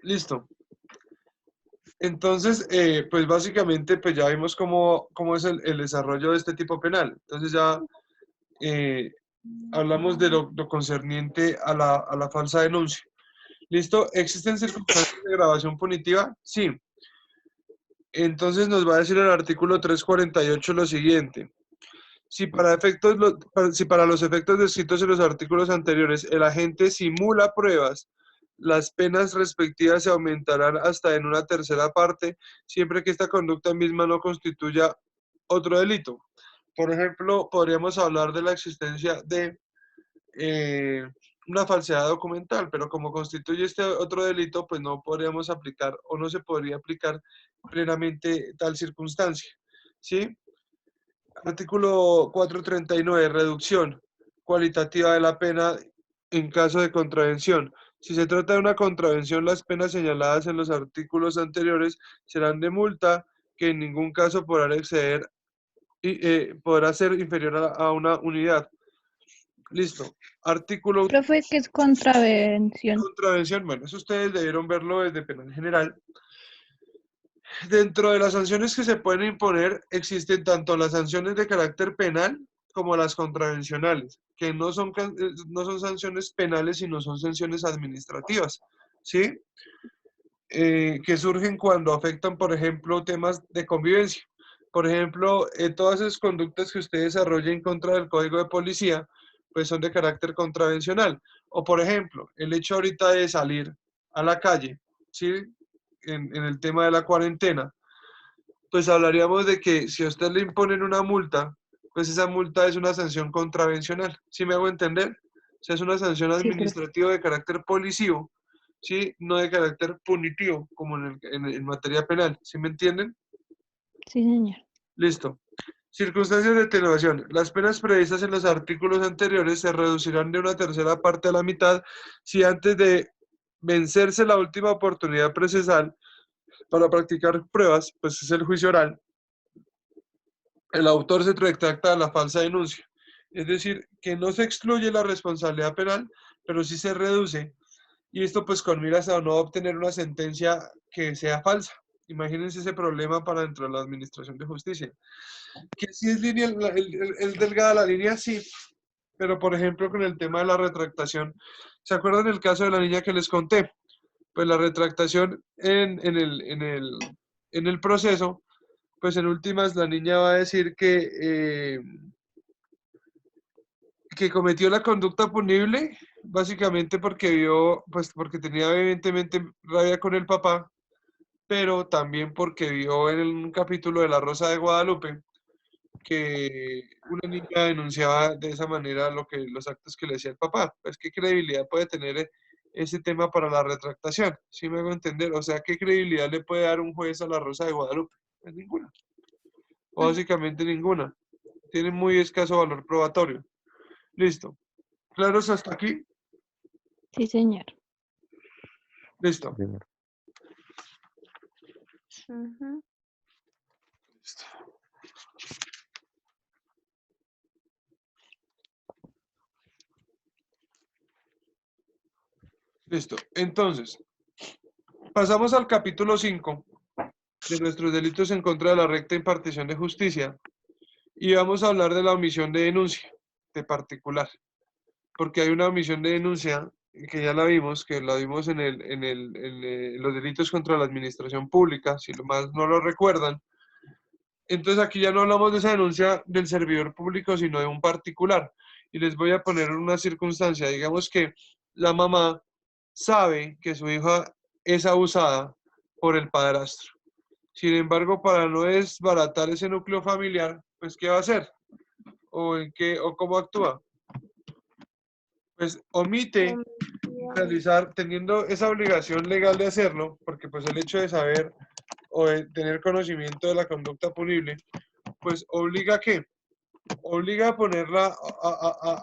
Listo. Entonces, pues básicamente, pues ya vimos cómo es el desarrollo de este tipo penal. Entonces ya eh, hablamos de lo concerniente a la falsa denuncia. ¿Listo? ¿Existen circunstancias de grabación punitiva? Sí. Entonces nos va a decir el artículo 348 lo siguiente. Si para los efectos descritos en los artículos anteriores el agente simula pruebas, las penas respectivas se aumentarán hasta en una tercera parte, siempre que esta conducta misma no constituya otro delito. Por ejemplo, podríamos hablar de la existencia de eh, una falsedad documental, pero como constituye este otro delito, pues no podríamos aplicar o no se podría aplicar plenamente tal circunstancia. ¿Sí? Artículo 439, reducción cualitativa de la pena en caso de contravención. Si se trata de una contravención, las penas señaladas en los artículos anteriores serán de multa que en ningún caso podrán exceder y podrá ser inferior a una unidad. Listo. Artículo Profe, ¿qué es contravención? contravención. Bueno, eso ustedes debieron verlo desde penal general. Dentro de las sanciones que se pueden imponer existen tanto las sanciones de carácter penal como las contravencionales, que no son sanciones penales, sino son sanciones administrativas, ¿sí? Que surgen cuando afectan, por ejemplo, temas de convivencia. Por ejemplo, todas esas conductas que usted desarrolla en contra del Código de Policía, pues son de carácter contravencional. O, por ejemplo, el hecho ahorita de salir a la calle, ¿sí? En el tema de la cuarentena, pues hablaríamos de que si a usted le imponen una multa, pues esa multa es una sanción contravencional. ¿Sí me hago entender? O sea, es una sanción Sí, profe. administrativa de carácter policivo, ¿sí? No de carácter punitivo, como en materia penal. ¿Sí me entienden? Sí, señor. Listo. Circunstancias de atenuación. Las penas previstas en los artículos anteriores se reducirán de una tercera parte a la mitad si antes de vencerse la última oportunidad procesal para practicar pruebas, pues es el juicio oral, el autor se retracta de la falsa denuncia. Es decir, que no se excluye la responsabilidad penal, pero sí se reduce. Y esto pues con miras a no obtener una sentencia que sea falsa. Imagínense ese problema para dentro de la administración de justicia. Que si es línea, el delgada la línea, sí. Pero por ejemplo con el tema de la retractación, ¿se acuerdan del caso de la niña que les conté? Pues la retractación en el proceso, pues en últimas la niña va a decir que cometió la conducta punible, básicamente porque vio, pues porque tenía evidentemente rabia con el papá, pero también porque vio en un capítulo de La Rosa de Guadalupe que una niña denunciaba de esa manera los actos que le hacía el papá. Pues qué credibilidad puede tener ese tema para la retractación, ¿sí me hago entender? O sea, ¿qué credibilidad le puede dar un juez a La Rosa de Guadalupe? Pues ninguna, o básicamente ninguna. Tiene muy escaso valor probatorio. Listo. ¿Claros hasta aquí? Sí, señor. Listo. Señor. Ujú. Listo. Listo. Entonces, pasamos al capítulo 5 de nuestros delitos en contra de la recta impartición de justicia y vamos a hablar de la omisión de denuncia de particular, porque hay una omisión de denuncia que ya la vimos, que la vimos en los delitos contra la administración pública, si lo más no lo recuerdan. Entonces aquí ya no hablamos de esa denuncia del servidor público, sino de un particular. Y les voy a poner una circunstancia. Digamos que la mamá sabe que su hija es abusada por el padrastro. Sin embargo, para no desbaratar ese núcleo familiar, pues ¿qué va a hacer? ¿O en qué o cómo actúa? Pues omite realizar, teniendo esa obligación legal de hacerlo, porque pues el hecho de saber o de tener conocimiento de la conducta punible, pues obliga a qué? Obliga a ponerla,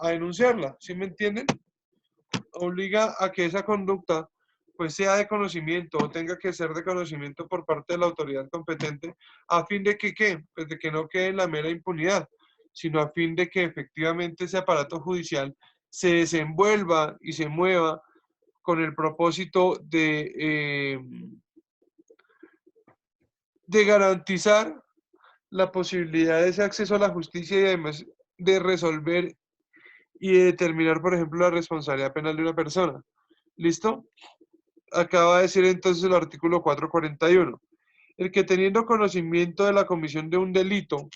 a denunciarla, ¿sí me entienden? Obliga a que esa conducta pues sea de conocimiento o tenga que ser de conocimiento por parte de la autoridad competente a fin de que, ¿qué? Pues de que no quede en la mera impunidad, sino a fin de que efectivamente ese aparato judicial se desenvuelva y se mueva con el propósito de garantizar la posibilidad de ese acceso a la justicia y además de resolver y de determinar, por ejemplo, la responsabilidad penal de una persona. ¿Listo? Acaba de decir entonces el artículo 441. El que teniendo conocimiento de la comisión de un delito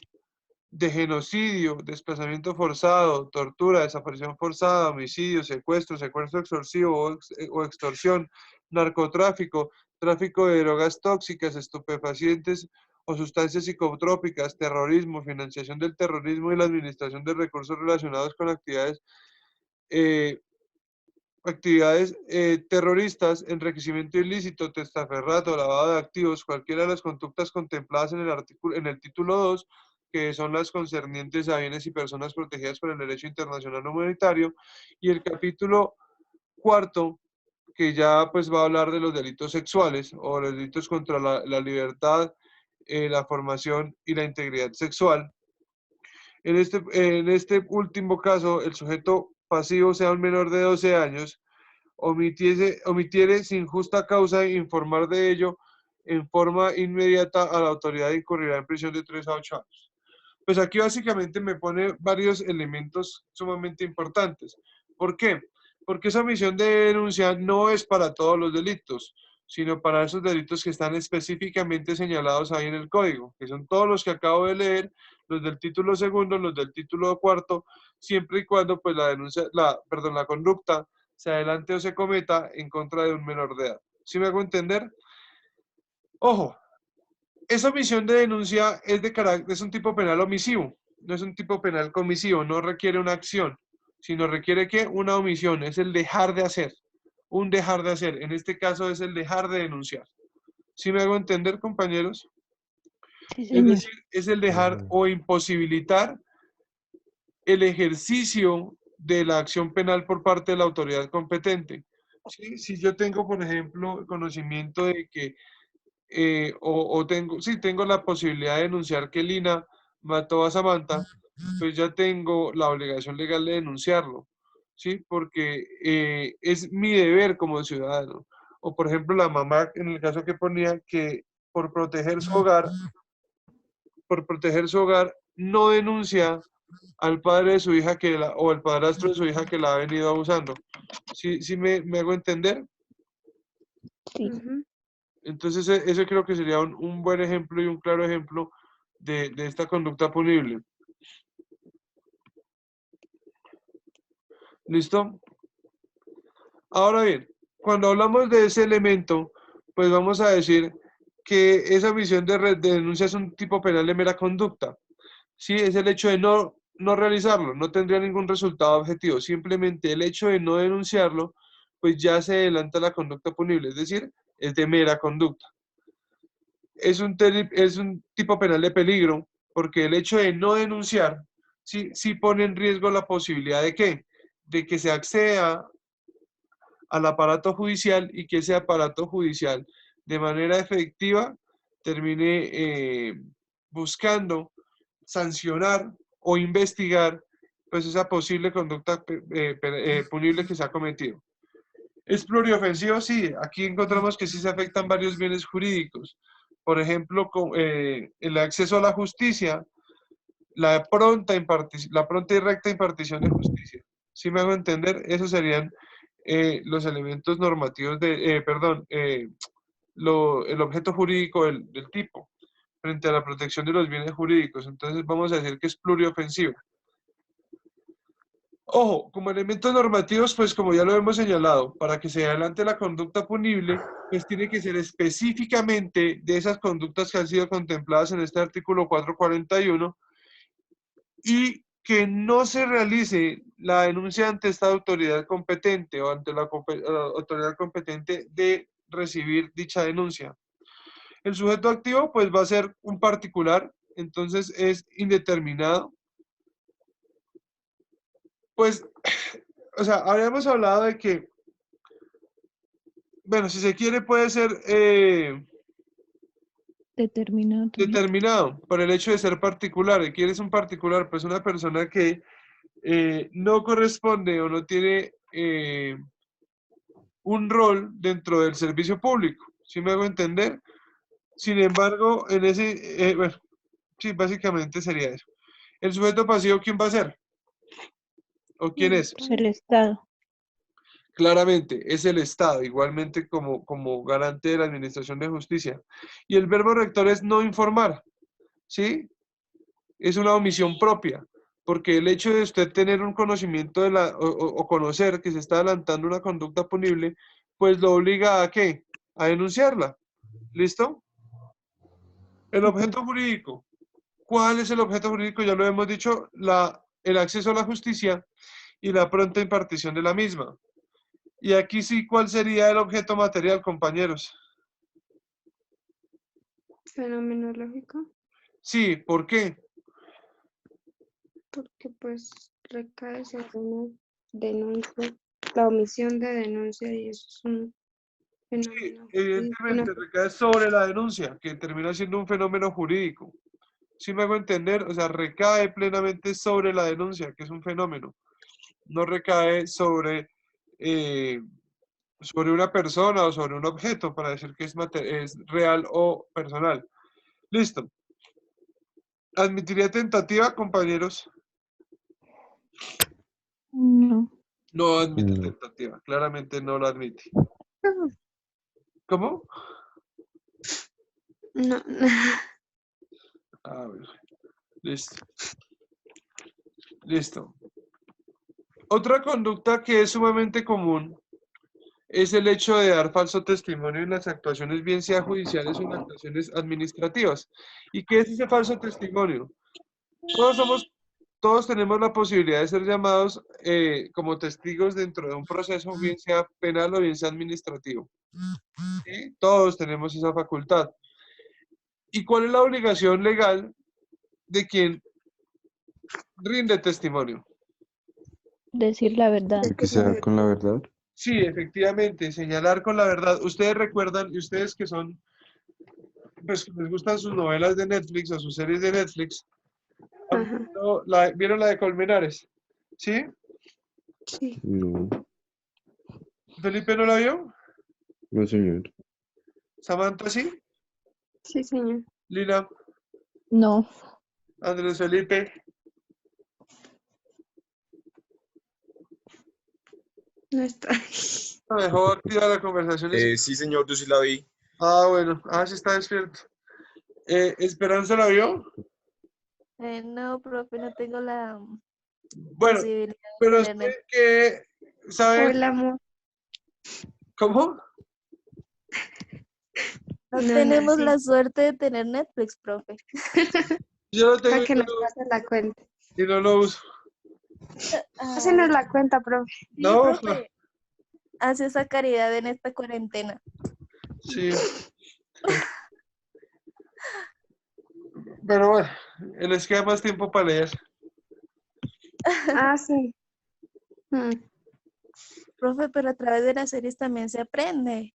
de genocidio, desplazamiento forzado, tortura, desaparición forzada, homicidio, secuestro extorsivo o extorsión, narcotráfico, tráfico de drogas tóxicas, estupefacientes o sustancias psicotrópicas, terrorismo, financiación del terrorismo y la administración de recursos relacionados con actividades terroristas, enriquecimiento ilícito, testaferrato, lavado de activos, cualquiera de las conductas contempladas en el título 2, que son las concernientes a bienes y personas protegidas por el derecho internacional humanitario, y el capítulo 4, que ya pues va a hablar de los delitos sexuales o los delitos contra la libertad, la formación y la integridad sexual. En este último caso, el sujeto pasivo sea un menor de 12 años, omitiere sin justa causa informar de ello en forma inmediata a la autoridad e incurrirá en prisión de 3 a 8 años. Pues aquí básicamente me pone varios elementos sumamente importantes. ¿Por qué? Porque esa omisión de denuncia no es para todos los delitos, sino para esos delitos que están específicamente señalados ahí en el código, que son todos los que acabo de leer, los del título segundo, los del título cuarto, siempre y cuando pues la conducta se adelante o se cometa en contra de un menor de edad. ¿Sí me hago entender? Ojo, esa omisión de denuncia es un tipo penal omisivo, no es un tipo penal comisivo, no requiere una acción, sino requiere que una omisión, es el dejar de hacer, un dejar de hacer, en este caso es el dejar de denunciar. ¿Sí me hago entender, compañeros? Sí, Es señor. decir, es el dejar o imposibilitar el ejercicio de la acción penal por parte de la autoridad competente. ¿Sí? Si yo tengo, por ejemplo, conocimiento de que, tengo la posibilidad de denunciar que Lina mató a Samantha, pues ya tengo la obligación legal de denunciarlo, ¿sí? Porque es mi deber como ciudadano. O, por ejemplo, la mamá, en el caso que ponía, que por proteger su hogar, no denuncia al padre de su hija o al padrastro de su hija que la ha venido abusando. ¿Sí me hago entender? Sí. Entonces, eso creo que sería un buen ejemplo y un claro ejemplo de esta conducta punible. ¿Listo? Ahora bien, cuando hablamos de ese elemento, pues vamos a decir que esa omisión de denuncia es un tipo penal de mera conducta. Sí, es el hecho de no realizarlo, no tendría ningún resultado objetivo. Simplemente el hecho de no denunciarlo, pues ya se adelanta la conducta punible, es decir, es de mera conducta. Es un tipo penal de peligro, porque el hecho de no denunciar, sí pone en riesgo la posibilidad de ¿qué? De que se acceda al aparato judicial y que ese aparato judicial de manera efectiva termine buscando sancionar o investigar pues esa posible conducta punible que se ha cometido. ¿Es pluriofensivo? Sí, aquí encontramos que sí se afectan varios bienes jurídicos. Por ejemplo, el acceso a la justicia, la pronta y recta impartición de justicia. ¿Sí me hago entender? Esos serían los elementos normativos el objeto jurídico del tipo frente a la protección de los bienes jurídicos. Entonces vamos a decir que es pluriofensivo. Ojo, como elementos normativos, pues como ya lo hemos señalado, para que se adelante la conducta punible, pues tiene que ser específicamente de esas conductas que han sido contempladas en este artículo 441 y que no se realice la denuncia ante esta autoridad competente o ante la autoridad competente de recibir dicha denuncia. El sujeto activo pues va a ser un particular, entonces es indeterminado. Pues, o sea, habíamos hablado de que, bueno, si se quiere puede ser Determinado también. determinado por el hecho de ser particular. ¿Y quién es un particular? Pues una persona que no corresponde o no tiene un rol dentro del servicio público. ¿Sí me hago entender? Sin embargo, en ese, bueno, sí, básicamente sería eso. ¿El sujeto pasivo quién va a ser? ¿O quién es? Es el Estado. Claramente, es el Estado, igualmente como garante de la administración de justicia. Y el verbo rector es no informar, ¿sí? Es una omisión propia, porque el hecho de usted tener un conocimiento o conocer que se está adelantando una conducta punible, pues lo obliga a ¿qué? A denunciarla. ¿Listo? El objeto jurídico. ¿Cuál es el objeto jurídico? Ya lo hemos dicho, el acceso a la justicia y la pronta impartición de la misma. Y aquí sí, ¿cuál sería el objeto material, compañeros? Fenomenológico, Sí, ¿por qué? porque pues recae sobre una denuncia, la omisión de denuncia y eso es un fenómeno jurídico, Evidentemente recae sobre la denuncia, que termina siendo un fenómeno jurídico. ¿Sí me hago entender? O sea, recae plenamente sobre la denuncia, que es un fenómeno. No recae eh, sobre una persona o sobre un objeto para decir que es real o personal. Listo. ¿Admitiría tentativa, compañeros? No. No admite No. tentativa, claramente no lo admite. ¿Cómo? no, A ver, listo. Listo. Otra conducta que es sumamente común es el hecho de dar falso testimonio en las actuaciones, bien sea judiciales o en actuaciones administrativas. ¿Y qué es ese falso testimonio? Todos tenemos la posibilidad de ser llamados como testigos dentro de un proceso, bien sea penal o bien sea administrativo. ¿Sí? Todos tenemos esa facultad. ¿Y cuál es la obligación legal de quien rinde testimonio? Decir la verdad. De que sea con la verdad. Sí, efectivamente, señalar con la verdad. Ustedes recuerdan, y ustedes que son, pues que les gustan sus novelas de Netflix o sus series de Netflix, ajá, ¿vieron la de Colmenares? ¿Sí? sí, No, ¿Felipe no la vio? no señor. ¿Samantha sí? sí, señor, ¿Lina? No. ¿Andrés Felipe? no está. Me dejó activa la conversación. Sí, señor, yo sí la vi. Ah, bueno. Ah, sí está despierto. ¿Esperanza la vio? No, profe, no tengo la Bueno, posibilidad pero de usted tener. que sabe Hola, amor. cómo. No No, tenemos sí, la suerte de tener Netflix, profe. Yo lo tengo para que nos pase la cuenta. y no lo uso. Pásenos la cuenta, profe. Sí, No, profe, hace esa caridad en esta cuarentena. sí. Pero bueno, les queda más tiempo para leer. Ah, sí. Mm, Profe, pero a través de las series también se aprende.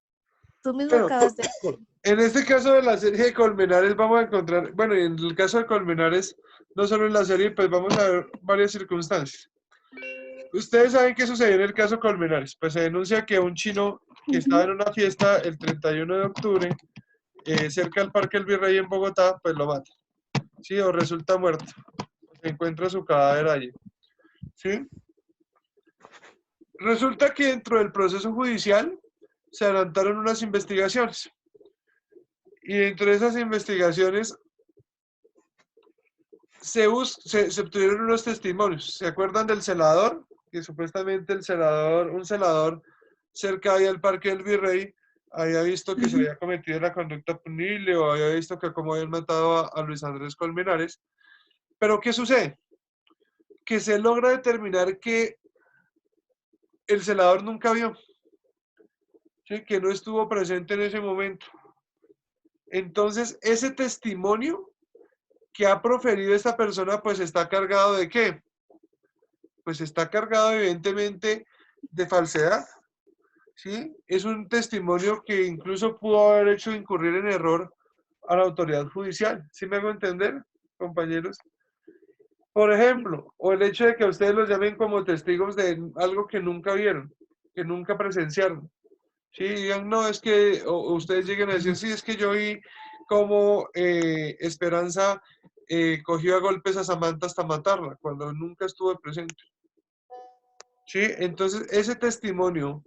Tú mismo Bueno, acabas de... en este caso de la serie de Colmenares vamos a encontrar, bueno, y en el caso de Colmenares, no solo en la serie, pues vamos a ver varias circunstancias. Ustedes saben qué sucedió en el caso Colmenares. Pues se denuncia que un chino que estaba en una fiesta el 31 de octubre, cerca del Parque El Virrey en Bogotá, pues lo mata. ¿Sí? O resulta muerto. Se encuentra su cadáver allí. ¿Sí? Resulta que dentro del proceso judicial se adelantaron unas investigaciones. Y dentro de esas investigaciones se obtuvieron unos testimonios. ¿Se acuerdan del celador? Que supuestamente un celador cerca ahí al Parque del Virrey, había visto que se había cometido la conducta punible o había visto que como habían matado a Luis Andrés Colmenares. Pero ¿qué sucede? Que se logra determinar que el celador nunca vio, ¿sí? Que no estuvo presente en ese momento. Entonces, ese testimonio que ha proferido esta persona, pues está cargado ¿de qué? Pues está cargado evidentemente de falsedad, ¿sí? Es un testimonio que incluso pudo haber hecho incurrir en error a la autoridad judicial. ¿Sí me hago entender, compañeros? Por ejemplo, o el hecho de que a ustedes los llamen como testigos de algo que nunca vieron, que nunca presenciaron. Sí, digan, no, es que, o ustedes lleguen a decir, sí, es que yo vi cómo Esperanza cogió a golpes a Samantha hasta matarla, cuando nunca estuvo presente. Sí, entonces ese testimonio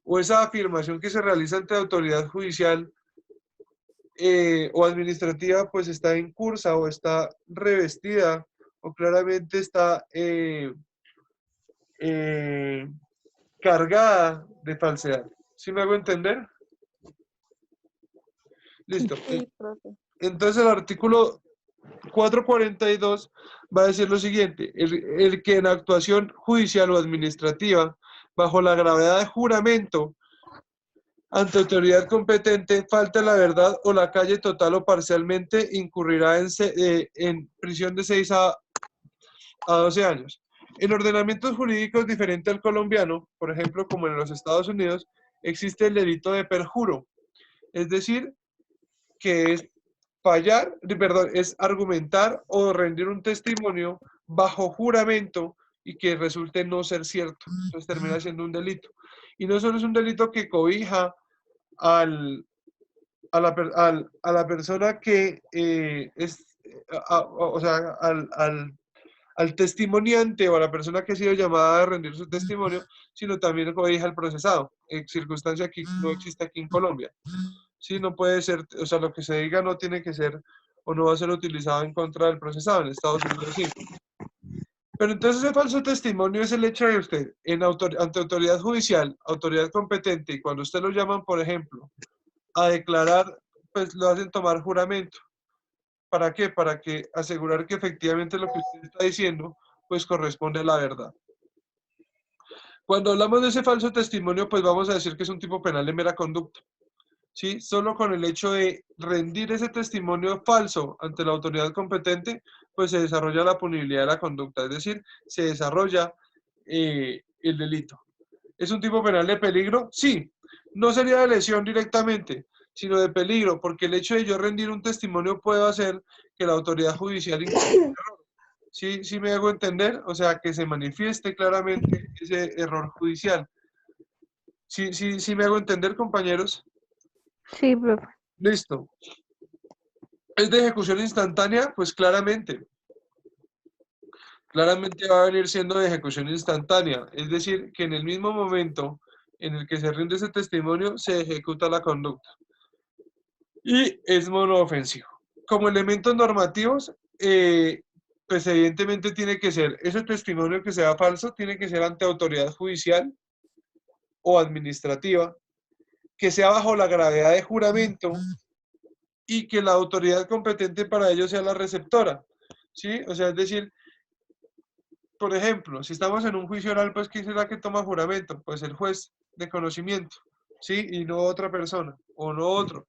o esa afirmación que se realiza ante la autoridad judicial o administrativa, pues está en cursa o está revestida o claramente está eh, cargada de falsedad. ¿Sí me hago entender? Listo. Sí, profe. Entonces el artículo 442 va a decir lo siguiente, el que en actuación judicial o administrativa, bajo la gravedad de juramento, ante autoridad competente, falta la verdad o la calle total o parcialmente, incurrirá en prisión de 6 a 12 años. En ordenamientos jurídicos diferentes al colombiano, por ejemplo, como en los Estados Unidos, existe el delito de perjuro, es decir, que es es argumentar o rendir un testimonio bajo juramento y que resulte no ser cierto. Entonces termina siendo un delito. Y no solo es un delito que cobija a la persona que o sea, al testimoniante o a la persona que ha sido llamada a rendir su testimonio, sino también cobija al procesado, circunstancia que no existe aquí en Colombia. Sí, no puede ser, o sea, lo que se diga no tiene que ser o no va a ser utilizado en contra del procesado. En Estados Unidos sí. Pero entonces ese falso testimonio es el hecho de usted, ante autoridad judicial, autoridad competente, y cuando usted lo llaman, por ejemplo, a declarar, pues lo hacen tomar juramento. ¿Para qué? Para que asegurar que efectivamente lo que usted está diciendo, pues corresponde a la verdad. Cuando hablamos de ese falso testimonio, pues vamos a decir que es un tipo penal de mera conducta. ¿Sí? Solo con el hecho de rendir ese testimonio falso ante la autoridad competente, pues se desarrolla la punibilidad de la conducta, es decir, se desarrolla el delito. ¿Es un tipo penal de peligro? Sí. No sería de lesión directamente, sino de peligro, porque el hecho de yo rendir un testimonio puede hacer que la autoridad judicial ¿Sí, sí me hago entender? O sea, que se manifieste claramente ese error judicial. ¿Sí, sí, sí me hago entender, compañeros? Sí, profe. Listo. ¿Es de ejecución instantánea? Pues claramente. Claramente va a venir siendo de ejecución instantánea. Es decir, que en el mismo momento en el que se rinde ese testimonio, se ejecuta la conducta. Y es monoofensivo. Como elementos normativos, pues evidentemente tiene que ser, ese testimonio que sea falso, tiene que ser ante autoridad judicial o administrativa, que sea bajo la gravedad de juramento y que la autoridad competente para ello sea la receptora. ¿Sí? O sea, es decir, por ejemplo, si estamos en un juicio oral, pues ¿quién será que toma juramento? Pues el juez de conocimiento, ¿sí? Y no otra persona, o no otro.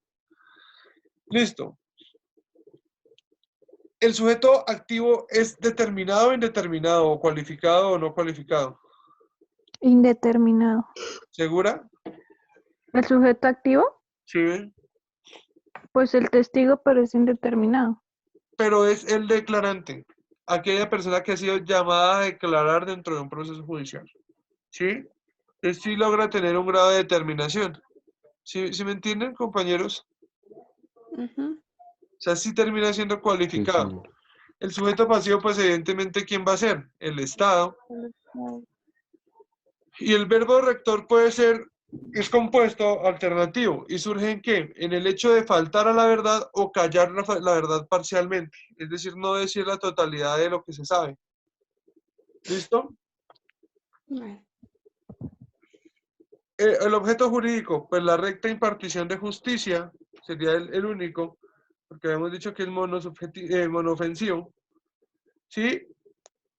Listo. ¿El sujeto activo es determinado, indeterminado, o cualificado o no cualificado? Indeterminado. ¿Segura? ¿El sujeto activo? Sí. Pues el testigo, pero es indeterminado. Pero es el declarante, aquella persona que ha sido llamada a declarar dentro de un proceso judicial. ¿Sí? Él sí logra tener un grado de determinación. ¿Sí, sí me entienden, compañeros? Ujú. O sea, sí termina siendo Sí, cualificado. señor. El sujeto pasivo, pues evidentemente, ¿quién va a ser? El Estado. Y el verbo rector puede ser, es compuesto alternativo. ¿Y surge en qué? En el hecho de faltar a la verdad o callar la verdad parcialmente. Es decir, no decir la totalidad de lo que se sabe. ¿Listo? Bueno, El objeto jurídico, pues la recta impartición de justicia sería el único, porque habíamos dicho que es monofensivo. ¿Sí?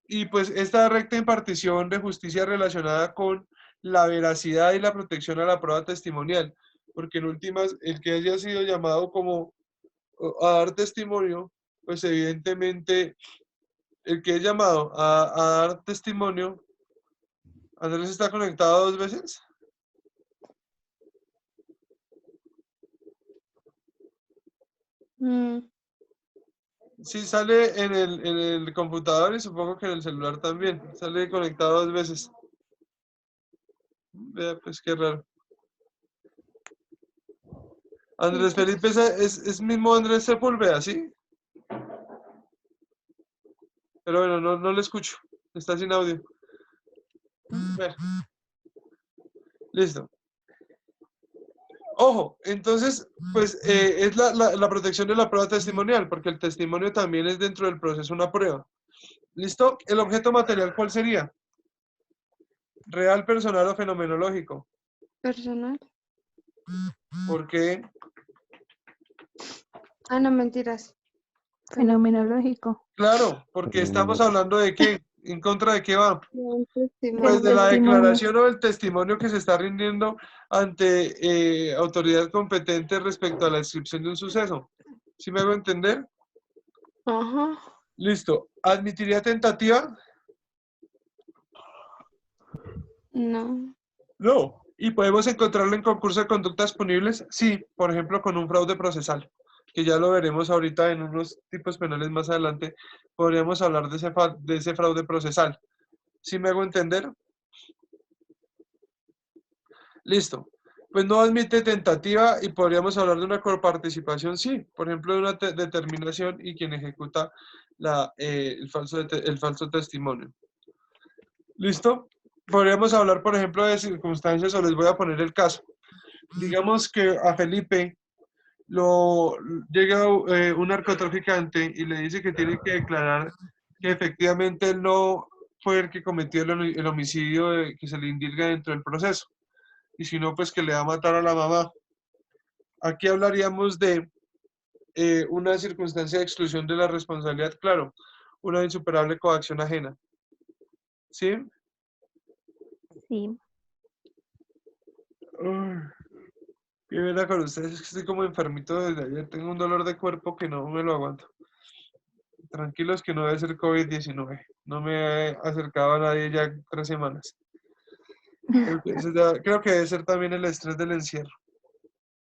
Y pues esta recta impartición de justicia relacionada con la veracidad y la protección a la prueba testimonial, porque en últimas, el que haya sido llamado como a dar testimonio, pues evidentemente el que es llamado a dar testimonio, Andrés está conectado 2 veces. Sí, sale en el computador y supongo que en el celular también. Sale conectado 2 veces. Vea, pues qué raro. Andrés Felipe es mismo Andrés Sepúlveda, ¿sí? Pero bueno, no le escucho. Está sin audio. Bueno, listo. Ojo, entonces, pues es la protección de la prueba testimonial, porque el testimonio también es dentro del proceso una prueba. ¿Listo? ¿El objeto material cuál sería? ¿Real, personal o fenomenológico? Personal. ¿Por qué? Ah, no, mentiras. Fenomenológico. Claro, porque estamos hablando de qué, en contra de qué va. Un Pues testimonio. de la testimonio. declaración o del testimonio que se está rindiendo ante autoridad competente respecto a la descripción de un suceso. ¿Sí me hago entender? Ajá. Listo. ¿Admitiría tentativa? No. No. ¿Y podemos encontrarlo en concurso de conductas punibles? Sí, por ejemplo, con un fraude procesal, que ya lo veremos ahorita en unos tipos penales más adelante. Podríamos hablar de ese fraude procesal. ¿Sí me hago entender? Listo. Pues no admite tentativa y podríamos hablar de una coparticipación, sí. Por ejemplo, de una determinación y quien ejecuta el falso testimonio. ¿Listo? Podríamos hablar, por ejemplo, de circunstancias o les voy a poner el caso. Digamos que a Felipe llega un narcotraficante y le dice que tiene que declarar que efectivamente él no fue el que cometió el homicidio que se le indica dentro del proceso. Y si no, pues que le va a matar a la mamá. Aquí hablaríamos de una circunstancia de exclusión de la responsabilidad, claro, una insuperable coacción ajena. ¿Sí? Sí. Uy, qué pena con ustedes, es que estoy como enfermito desde ayer, tengo un dolor de cuerpo que no me lo aguanto. Tranquilos que no debe ser COVID-19, no me he acercado a nadie ya 3 semanas. Creo que debe ser también el estrés del encierro.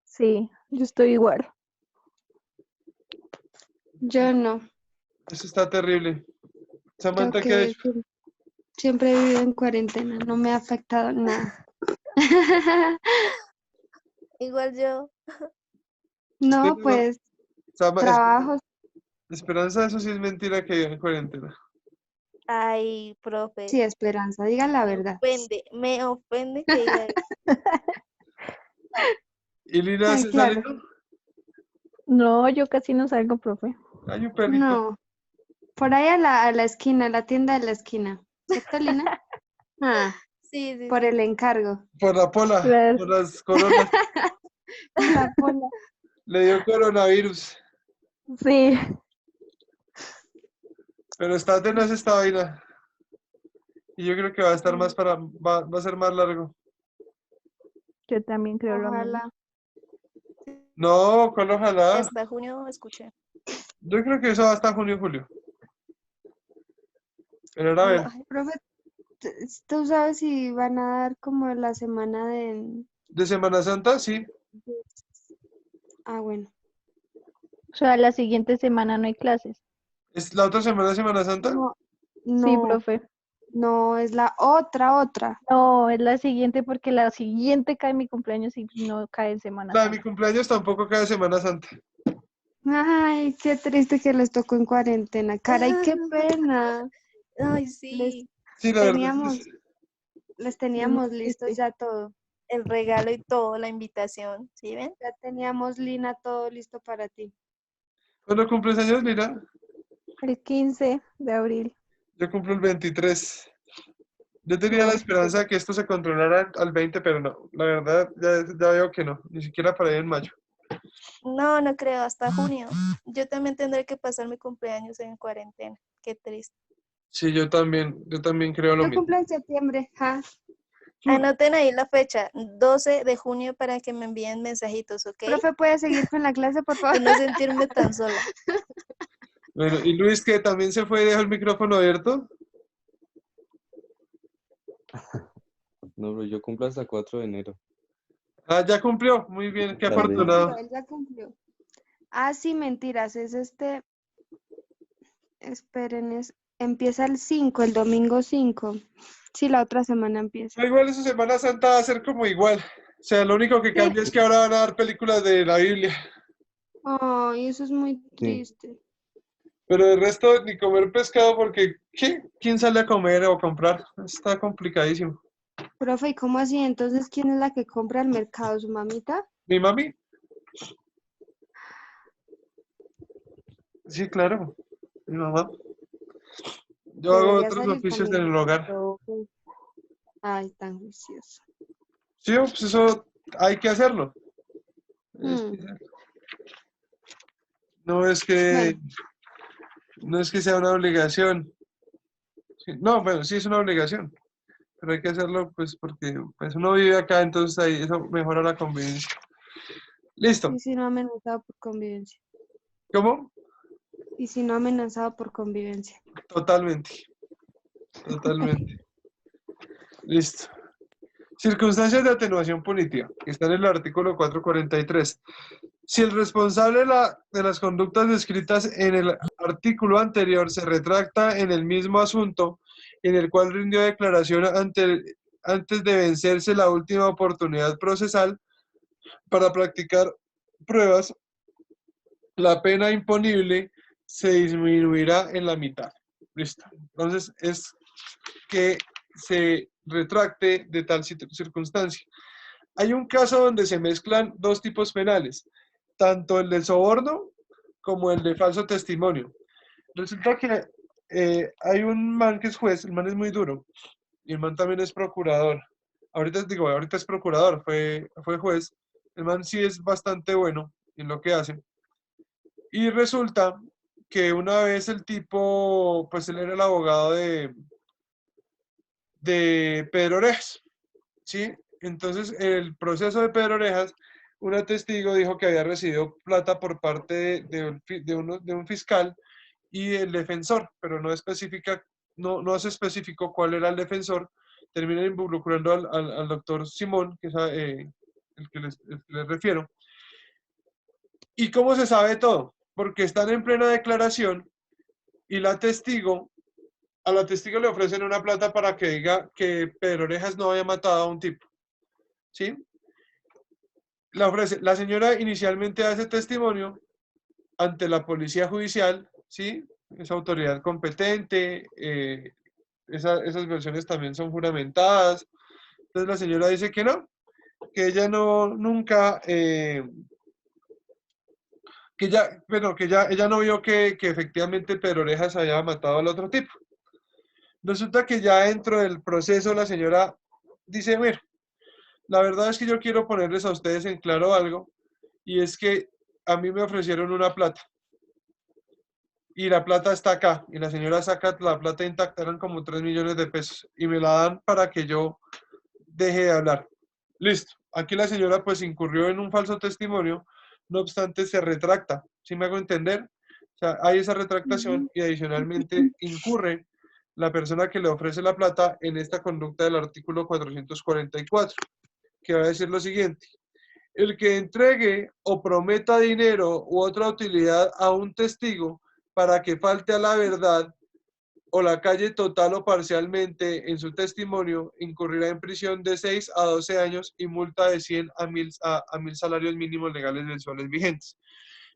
Sí, yo estoy igual. Yo no. Eso está terrible. Creo Samantha, ¿qué ha que hecho? siempre he vivido en cuarentena. No me ha afectado nada. Igual yo. No, Sí, no, pues trabajos. Esperanza, eso sí es mentira que vive en cuarentena. Ay, profe. Sí, Esperanza, diga la Me verdad. ofende que diga eso. ¿Y Lina Ay, se claro. saliendo? No, yo casi no salgo, profe. Hay un perrito. No. Por ahí a la esquina, la tienda de la esquina. ¿Cierto, Lina? Ah, Sí, sí, por sí. el encargo. Por la pola, Claro. por las coronas. La pola. Le dio coronavirus. Sí, Pero está tenaz esta vaina. Y yo creo que va a estar va a ser más largo. yo también creo lo mismo. Ojalá. No, ¿cuál ojalá? Hasta junio escuché. Yo creo que eso va hasta junio, julio. Pero ahora a ver, No, Profe, ¿tú sabes si van a dar como la semana de... de Semana Santa, sí. Ah, bueno. O sea, la siguiente semana no hay clases. ¿Es la otra semana de Semana Santa? No, Sí, no, profe. no, es la otra. No, es la siguiente porque la siguiente cae mi cumpleaños y no cae en Semana La de mi Santa. cumpleaños tampoco cae Semana Santa. Ay, qué triste que les tocó en cuarentena. Caray, qué pena. ay, Les sí. Sí, la verdad es que teníamos, sí. les Es muy teníamos listos triste. ya todo. El regalo y todo, la invitación. ¿Sí ven? Ya teníamos, Lina, todo listo para ti. ¿Cuándo cumples años, Lina? El 15 de abril. Yo cumplo el 23. Yo tenía la Oh, esperanza de que esto se controlara al 20, pero no. La verdad, ya veo que no. Ni siquiera para ir en mayo. No, no creo, hasta junio. Yo también tendré que pasar mi cumpleaños en cuarentena. Qué triste. Sí, yo también creo lo Yo mismo. cumplo en septiembre. Ja. Anoten ahí la fecha, 12 de junio, para que me envíen mensajitos, ¿ok? Profe, ¿puede seguir con la clase, por favor? Y no sentirme tan sola. Bueno, y Luis, que también se fue y dejó el micrófono abierto. No, pero yo cumplo hasta 4 de enero. Ah, ya cumplió. Muy bien, qué Ya También. afortunado. cumplió, él ya cumplió. Ah, sí, mentiras. Es esperen, empieza el 5, el domingo 5. Sí, la otra semana empieza. Igual esa Semana Santa va a ser como igual. sea, lo único que cambia es que ahora van a dar películas de la Biblia. Ay, eso es muy triste. Pero el resto ni comer pescado porque ¿qué? ¿Quién sale a comer o comprar? Está complicadísimo. Profe, ¿y cómo así? Entonces, ¿quién es la que compra al mercado? ¿Su mamita? ¿Mi mami? Sí, claro. Mi mamá. Yo hago Debería otros salir oficios también. en el hogar. Ay, tan juicioso. Sí, pues eso hay que hacerlo. No es que, Bueno, no es que sea una obligación. Sí, no, bueno, sí es una obligación. Pero hay que hacerlo pues porque pues, uno vive acá, entonces ahí eso mejora la convivencia. Listo. y si no amenazado por convivencia. ¿Cómo? Y si no amenazado por convivencia. Totalmente. Totalmente. Listo. Circunstancias de atenuación punitiva, que está en el artículo 443. Si el responsable de las conductas descritas en el artículo anterior se retracta en el mismo asunto en el cual rindió declaración antes de vencerse la última oportunidad procesal para practicar pruebas, la pena imponible se disminuirá en la mitad. Listo. Entonces es que se retracte de tal circunstancia. Hay un caso donde se mezclan dos tipos penales, tanto el del soborno como el de falso testimonio. Resulta que hay un man que es juez, el man es muy duro, y el man también es procurador. Ahorita es procurador, fue juez. El man sí es bastante bueno en lo que hace. Y resulta que una vez el tipo, pues él era el abogado de Pedro Orejas, ¿sí? Entonces, el proceso de Pedro Orejas, una testigo dijo que había recibido plata por parte de un fiscal y el defensor, pero no se especificó cuál era el defensor, termina involucrando al doctor Simón, que es el que les refiero. ¿Y cómo se sabe todo? Porque están en plena declaración y a la testigo le ofrecen una plata para que diga que Pedro Orejas no había matado a un tipo, ¿sí? La señora inicialmente hace testimonio ante la policía judicial, ¿sí? Es autoridad competente, esas versiones también son juramentadas. Entonces la señora dice que no, que ella nunca, ella no vio que efectivamente Pedro Orejas había matado al otro tipo. Resulta que ya dentro del proceso la señora dice, bueno, la verdad es que yo quiero ponerles a ustedes en claro algo, y es que a mí me ofrecieron una plata, y la plata está acá, y la señora saca la plata intacta, eran como 3 millones de pesos, y me la dan para que yo deje de hablar. Listo. Aquí la señora pues incurrió en un falso testimonio, no obstante se retracta. ¿Sí me hago entender? O sea, hay esa retractación y adicionalmente incurre la persona que le ofrece la plata en esta conducta del artículo 444, que va a decir lo siguiente. El que entregue o prometa dinero u otra utilidad a un testigo para que falte a la verdad o la calle total o parcialmente en su testimonio, incurrirá en prisión de 6 a 12 años y multa de 100 a 1000 salarios mínimos legales mensuales vigentes.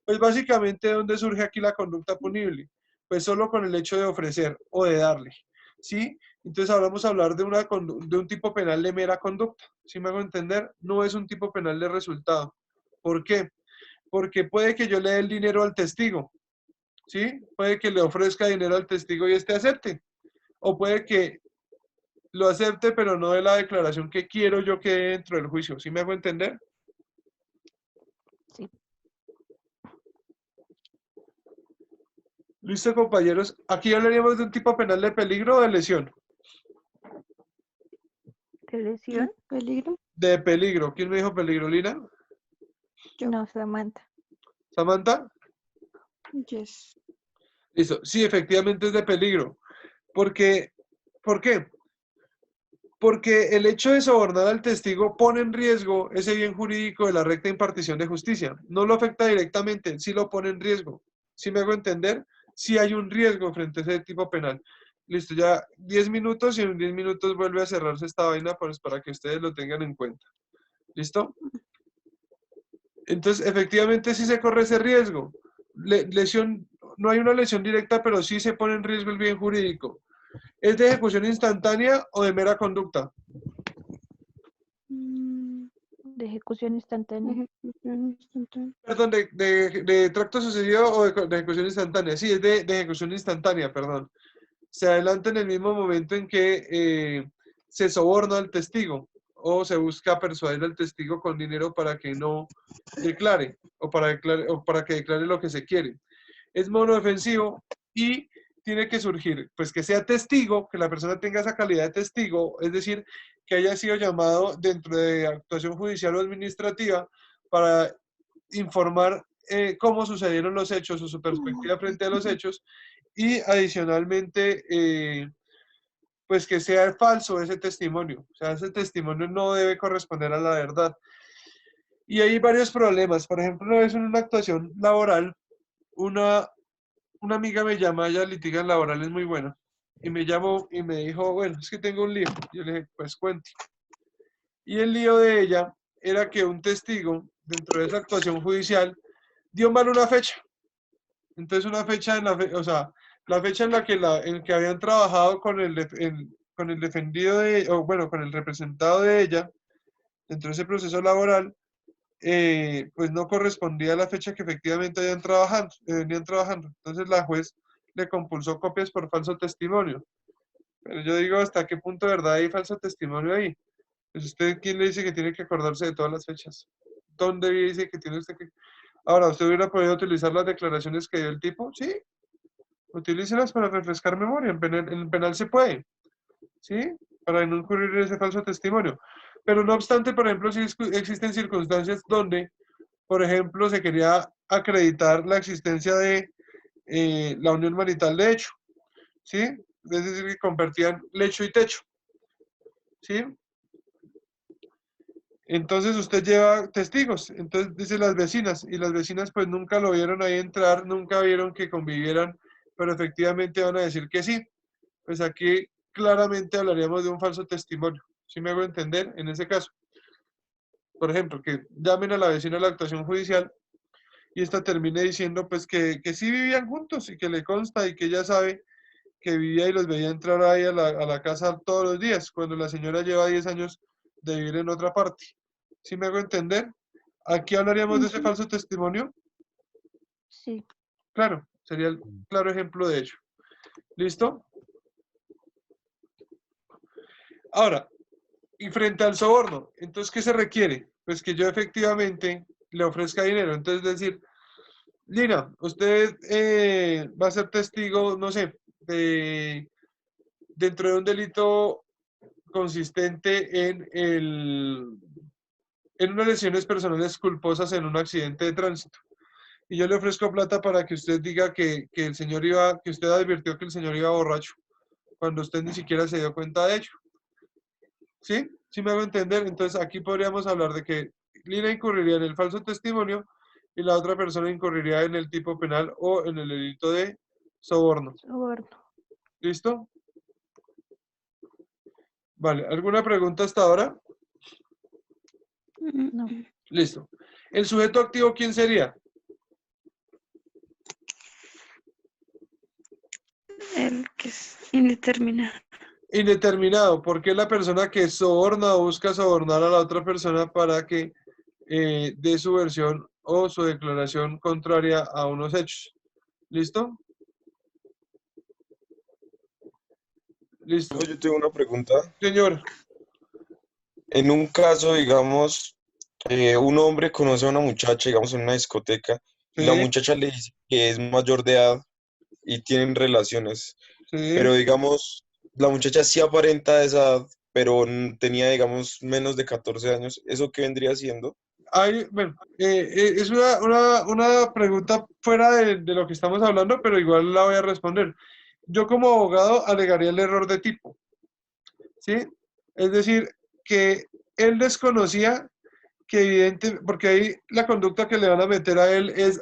Pues básicamente, ¿de dónde surge aquí la conducta punible? Pues solo con el hecho de ofrecer o de darle, ¿sí? Entonces ahora vamos a hablar de un tipo penal de mera conducta. ¿Sí me hago entender? No es un tipo penal de resultado. ¿Por qué? Porque puede que yo le dé el dinero al testigo, ¿sí? Puede que le ofrezca dinero al testigo y este acepte. O puede que lo acepte, pero no de la declaración que quiero yo que dé dentro del juicio. ¿Sí me hago entender? Sí. Listo, compañeros. Aquí hablaríamos de un tipo penal de peligro o de lesión. ¿Qué lesión? ¿Peligro? De peligro. ¿Quién me dijo peligro, Lina? Yo. No, Samantha. ¿Samantha? Yes. Listo. Sí, efectivamente es de peligro. ¿Por qué? Porque el hecho de sobornar al testigo pone en riesgo ese bien jurídico de la recta impartición de justicia. No lo afecta directamente, sí lo pone en riesgo. ¿Sí me hago entender? Sí hay un riesgo frente a ese tipo penal. Listo, ya 10 minutos y en 10 minutos vuelve a cerrarse esta vaina pues, para que ustedes lo tengan en cuenta. ¿Listo? Entonces, efectivamente sí se corre ese riesgo. Lesión, no hay una lesión directa, pero sí se pone en riesgo el bien jurídico. ¿Es de ejecución instantánea o de mera conducta? De ejecución instantánea. Ejecución instantánea. Perdón, de tracto sucedido o de ejecución instantánea. Sí, es de ejecución instantánea, perdón. Se adelanta en el mismo momento en que se soborna al testigo o se busca persuadir al testigo con dinero para que no declare o para que declare lo que se quiere. Es monodefensivo y tiene que surgir, pues que sea testigo, que la persona tenga esa calidad de testigo, es decir, que haya sido llamado dentro de actuación judicial o administrativa para informar cómo sucedieron los hechos o su perspectiva frente a los hechos y adicionalmente, pues que sea falso ese testimonio. O sea, ese testimonio no debe corresponder a la verdad. Y hay varios problemas. Por ejemplo, una vez en una actuación laboral, una amiga me llama, ella litiga en laborales muy buena, y me llamó y me dijo, bueno, es que tengo un lío. Yo le dije, pues cuente. Y el lío de ella era que un testigo, dentro de esa actuación judicial, dio mal una fecha. Entonces una fecha o sea, la fecha en la en que habían trabajado con con el defendido o bueno, con el representado de ella, dentro de ese proceso laboral, pues no correspondía a la fecha que efectivamente venían trabajando. Entonces la juez le compulsó copias por falso testimonio. Pero yo digo, ¿hasta qué punto de verdad hay falso testimonio ahí? Pues usted, ¿quién le dice que tiene que acordarse de todas las fechas? ¿Dónde dice que tiene usted que...? Ahora, ¿usted hubiera podido utilizar las declaraciones que dio el tipo? Sí, utilícelas para refrescar memoria. En penal se puede, ¿sí? Para no incurrir en ese falso testimonio. Pero no obstante, por ejemplo, sí existen circunstancias donde, por ejemplo, se quería acreditar la existencia de la unión marital de hecho, ¿sí? Es decir, que convertían lecho y techo, ¿sí? Entonces usted lleva testigos, entonces dice las vecinas, y las vecinas pues nunca lo vieron ahí entrar, nunca vieron que convivieran, pero efectivamente van a decir que sí. Pues aquí claramente hablaríamos de un falso testimonio, ¿sí me hago entender? En ese caso, por ejemplo, que llamen a la vecina a la actuación judicial y esta termine diciendo pues que sí vivían juntos y que le consta y que ella sabe que vivía y los veía entrar ahí a la casa todos los días, cuando la señora lleva 10 años de vivir en otra parte. ¿Sí me hago entender? Aquí hablaríamos de ese falso testimonio. Sí. Claro, sería el claro ejemplo de ello. ¿Listo? Ahora, y frente al soborno, entonces, ¿qué se requiere? Pues que yo efectivamente le ofrezca dinero. Entonces, decir, Lina, usted va a ser testigo, no sé, dentro de un delito consistente en unas lesiones personales culposas en un accidente de tránsito. Y yo le ofrezco plata para que usted diga que el señor que usted advirtió que el señor iba borracho, cuando usted ni siquiera se dio cuenta de ello. ¿Sí? ¿Sí me hago entender? Entonces aquí podríamos hablar de que Lina incurriría en el falso testimonio y la otra persona incurriría en el tipo penal o en el delito de soborno. Soborno. ¿Listo? Vale, ¿alguna pregunta hasta ahora? No. Listo. ¿El sujeto activo quién sería? El que es indeterminado. Indeterminado, porque es la persona que soborna o busca sobornar a la otra persona para que dé su versión o su declaración contraria a unos hechos. ¿Listo? Listo. Yo tengo una pregunta. Señor, En un caso, digamos, un hombre conoce a una muchacha, digamos, en una discoteca, y la sí, muchacha le dice que es mayor de edad y tienen relaciones, sí. pero digamos, la muchacha sí aparenta esa edad, pero tenía, digamos, menos de 14 años. ¿Eso qué vendría siendo? Bueno, es una pregunta fuera de lo que estamos hablando, pero igual la voy a responder. Yo como abogado alegaría el error de tipo, ¿sí? Es decir, que él desconocía que porque ahí la conducta que le van a meter a él es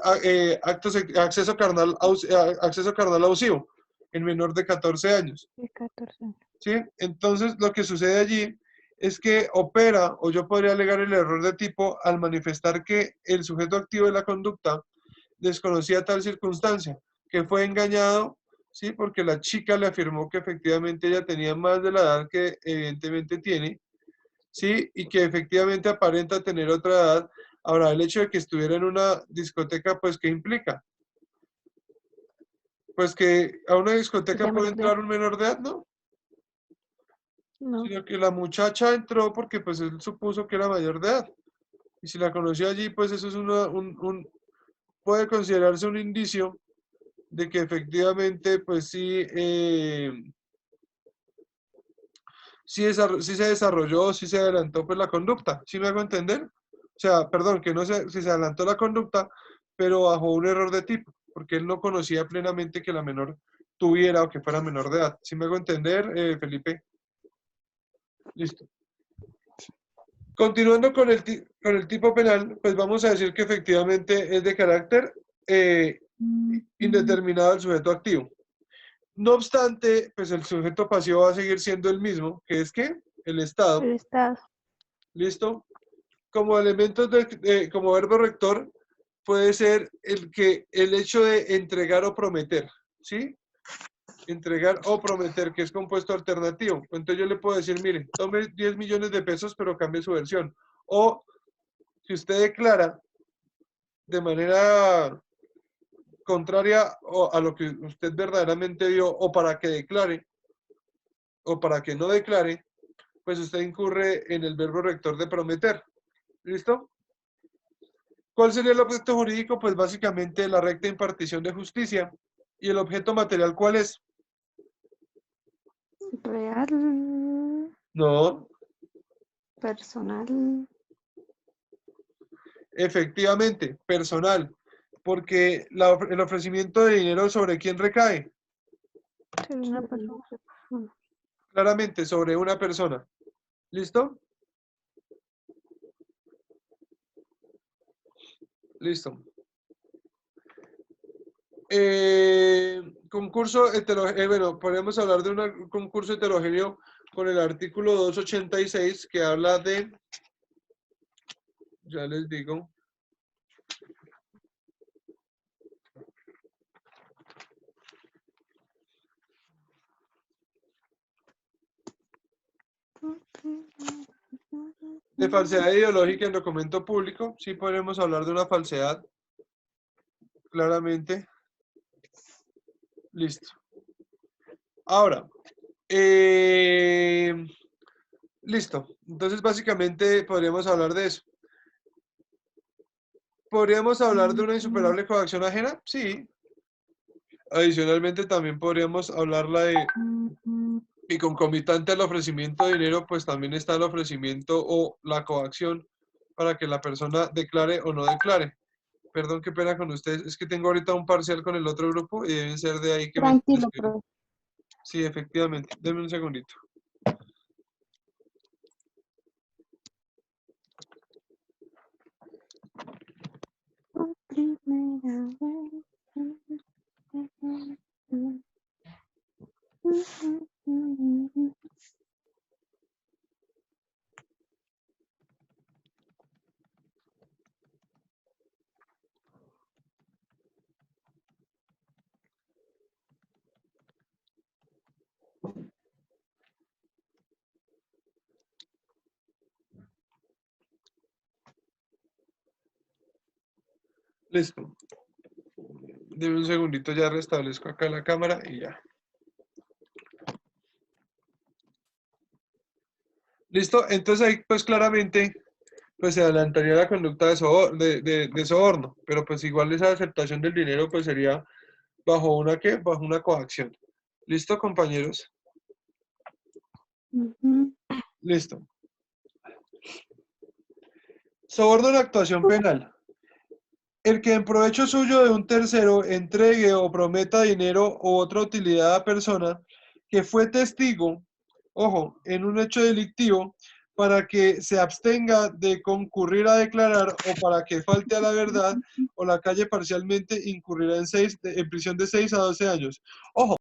acceso carnal abusivo en menor de 14 años. De 14 años. ¿Sí? Entonces, lo que sucede allí es que opera, o yo podría alegar el error de tipo al manifestar que el sujeto activo de la conducta desconocía tal circunstancia, que fue engañado, ¿sí? Porque la chica le afirmó que efectivamente ella tenía más de la edad que evidentemente tiene, ¿sí? Y que efectivamente aparenta tener otra edad. Ahora, el hecho de que estuviera en una discoteca, pues, ¿qué implica? Pues que a una discoteca sea puede menor de edad. entrar un menor de edad, ¿no? No. Sino que la muchacha entró porque pues él supuso que era mayor de edad. Y si la conoció allí, pues eso es puede considerarse un indicio de que efectivamente, pues sí, sí se desarrolló, sí se adelantó pues la conducta. ¿Sí me hago entender? O sea, perdón, que no sé si se adelantó la conducta, pero bajo un error de tipo, porque él no conocía plenamente que la menor tuviera o que fuera menor de edad. ¿Sí me hago entender, Felipe? Listo. Continuando con el tipo penal, pues vamos a decir que efectivamente es de carácter indeterminado el sujeto activo. No obstante, pues el sujeto pasivo va a seguir siendo el mismo, que es que el Estado. El Estado. ¿Listo? Como elementos como verbo rector puede ser el hecho de entregar o prometer, ¿sí? Entregar o prometer, que es compuesto alternativo. Entonces yo le puedo decir, mire, tome 10 millones de pesos, pero cambie su versión. O si usted declara de manera contraria a lo que usted verdaderamente vio, o para que declare, o para que no declare, pues usted incurre en el verbo rector de prometer. ¿Listo? ¿Cuál sería el objeto jurídico? Pues básicamente la recta impartición de justicia. ¿Y el objeto material cuál es? Real, No, personal, efectivamente, personal. Porque el ofrecimiento de dinero ¿sobre quién recae? Ser una persona. Claramente, sobre una persona. ¿Listo? Listo. Concurso heterogéneo, bueno, podemos hablar de un concurso heterogéneo con el artículo 286 que habla de, ya les digo, de falsedad ideológica en documento público. Sí podemos hablar de una falsedad, claramente. Listo. Ahora, listo. Entonces, básicamente podríamos hablar de eso. ¿Podríamos hablar de una insuperable coacción ajena? Sí. Adicionalmente, también podríamos hablarla de, y concomitante al ofrecimiento de dinero, pues también está el ofrecimiento o la coacción para que la persona declare o no declare. Perdón, qué pena con ustedes. Es que tengo ahorita un parcial con el otro grupo y deben ser de ahí que me tranquilo, escriben. profe. Sí, efectivamente. Denme un segundito. Primera vez. Listo. Denme un segundito, ya restablezco acá la cámara y ya. Listo, entonces ahí pues claramente pues se adelantaría la conducta de soborno, pero pues igual esa aceptación del dinero pues sería bajo una ¿qué? Bajo una coacción. ¿Listo, compañeros? Listo. Soborno en actuación penal. El que en provecho suyo de un tercero entregue o prometa dinero u otra utilidad a persona que fue testigo, ojo, en un hecho delictivo, para que se abstenga de concurrir a declarar o para que falte a la verdad o la calle parcialmente, incurrirá en prisión de 6 a 12 años. Ojo,